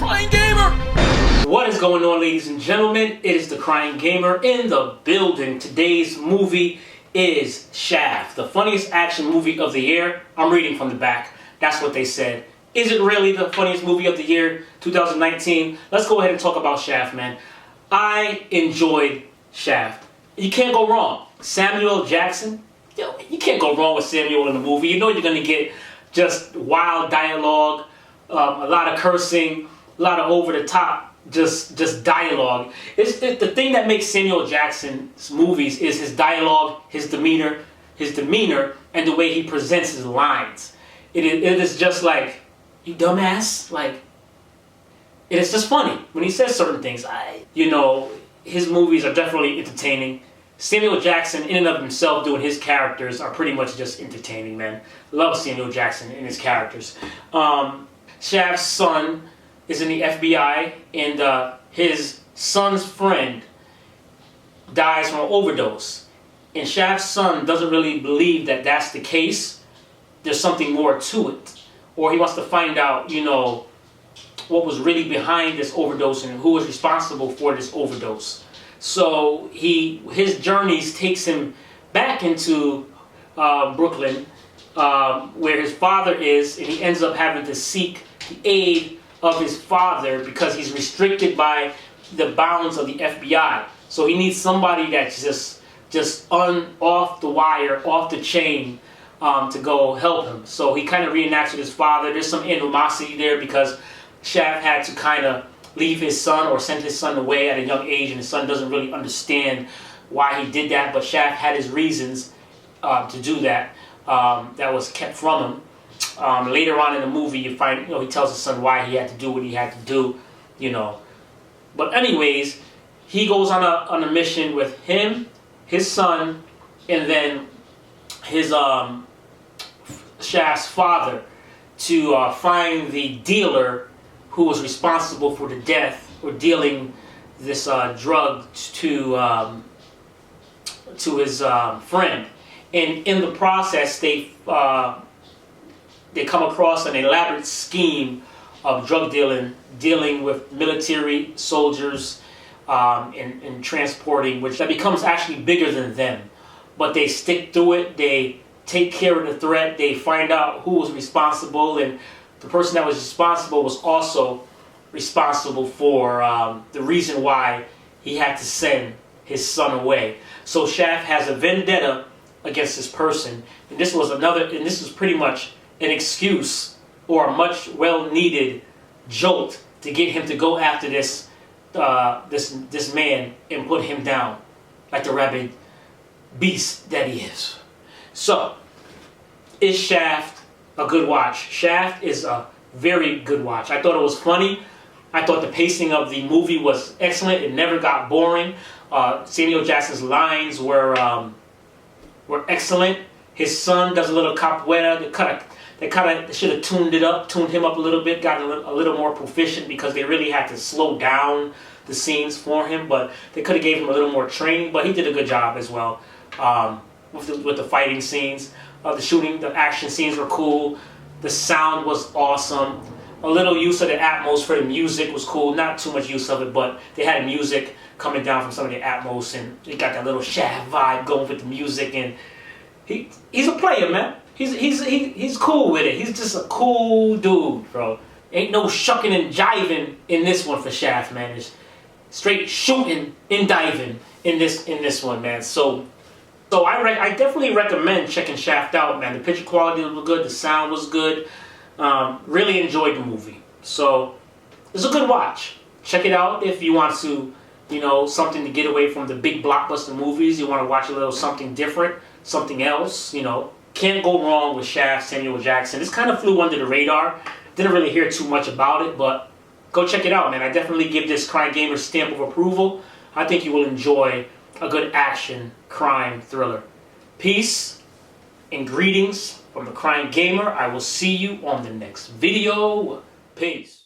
Crying Gamer! What is going on, ladies and gentlemen? It is the Crying Gamer in the building. Today's movie is Shaft, the funniest action movie of the year. I'm reading from the back. That's what they said. Is it really the funniest movie of the year, 2019? Let's go ahead and talk about Shaft, man. I enjoyed Shaft. You can't go wrong. Samuel Jackson, you can't go wrong with Samuel in the movie. You know you're going to get just wild dialogue, a lot of cursing, a lot of over-the-top, just dialogue. It's the thing that makes Samuel Jackson's movies is his dialogue, his demeanor, and the way he presents his lines. It is just like, you dumbass, like, it is just funny when he says certain things. His movies are definitely entertaining. Samuel Jackson, in and of himself, doing his characters are pretty much just entertaining, man. Love Samuel Jackson and his characters. Shaft's son is in the FBI, and his son's friend dies from an overdose. And Shaft's son doesn't really believe that that's the case. There's something more to it. Or he wants to find out, what was really behind this overdose and who was responsible for this overdose. So his journeys takes him back into Brooklyn, where his father is, and he ends up having to seek the aid of his father because he's restricted by the bounds of the FBI. So he needs somebody that's just off the wire, off the chain, to go help him. So he kind of reenacts with his father. There's some animosity there because Shaft had to kind of leave his son or send his son away at a young age, and his son doesn't really understand why he did that, but Shaft had his reasons to do that. That was kept from him. Later on in the movie, you find, he tells his son why he had to do what he had to do, But anyways, he goes on a mission with him, his son, and then his Shaft's father to find the dealer who was responsible for the death or dealing this drug to his friend. And in the process, they come across an elaborate scheme of drug dealing with military soldiers and transporting, which that becomes actually bigger than them. But they stick through it. They take care of the threat. They find out who was responsible, and the person that was responsible was also responsible for the reason why he had to send his son away. So Shaft has a vendetta against this person, and this was pretty much an excuse or a much well-needed jolt to get him to go after this man and put him down like the rabid beast that he is. So, is Shaft a good watch? Shaft is a very good watch. I thought it was funny. I thought the pacing of the movie was excellent. It never got boring. Samuel Jackson's lines were excellent. His son does a little capoeira. They should have tuned him up a little bit, got a little more proficient because they really had to slow down the scenes for him. But they could have gave him a little more training. But he did a good job as well with the fighting scenes. The shooting, the action scenes were cool. The sound was awesome. A little use of the Atmos for the music was cool. Not too much use of it, but they had music coming down from some of the Atmos, and they got that little Shaft vibe going with the music. And he's a player, man. He's cool with it. He's just a cool dude, bro. Ain't no shucking and jiving in this one for Shaft, man. It's straight shooting and diving in this one, man. So I definitely recommend checking Shaft out, man. The picture quality was good. The sound was good. Really enjoyed the movie. So it's a good watch. Check it out if you want to, something to get away from the big blockbuster movies. You want to watch a little something different, something else, Can't go wrong with Shaft, Samuel Jackson. This kind of flew under the radar. Didn't really hear too much about it, but go check it out, man. I definitely give this Crying Gamer stamp of approval. I think you will enjoy a good action crime thriller. Peace and greetings from the Crying Gamer. I will see you on the next video. Peace.